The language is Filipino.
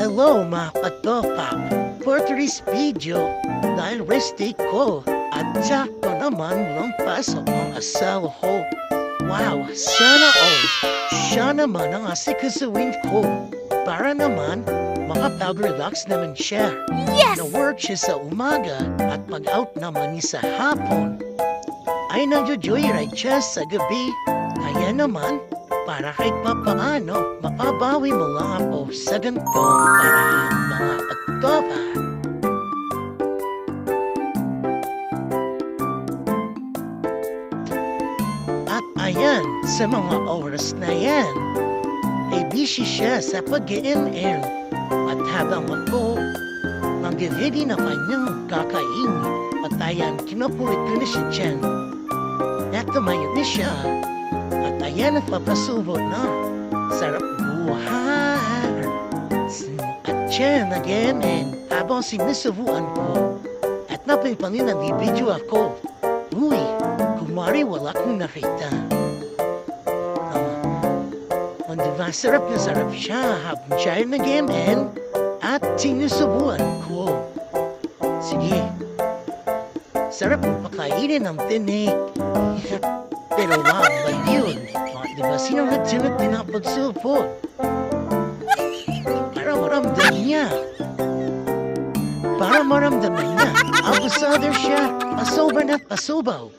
Hello mga katopap! For today's video, dahil rest day ko at sakto naman pasok ang asawa ko. Wow, sana all, siya naman ang asikasuin ko para naman makapag-relax naman siya. Yes! Na-work siya sa umaga at pag-out naman niya sa hapon. Ay nagjo-joyride siya sa gabi. Kaya naman, para kahit papaano, mapabawi mo lang ako sa ganito para mga pagtopa. At ayan, sa mga oras na yan, ay busy siya sa pag-i-in-in. At habang ako, nag-ready na kanyang kakain. At ayan, kinupulit ko na siya dyan. At tumayo na siya. At ayan, nagpapasubo na. Sarap buhay. At siya nag-in-in habang sinusubuan ko. At napipangin nagbibideo ako. Uy, kumari wala kong nakita. Diba, sarap na sarap siya habang siya nag-in-in at sinusubuan ko. Sige, sarap mo pakainin ng tinik. Pero wow, ba yun? Diba, sinunod-sunod din ang pagsupot. Para maramdaman niya. Para maramdaman niya. Abusado siya. Pasoba na pasobaw.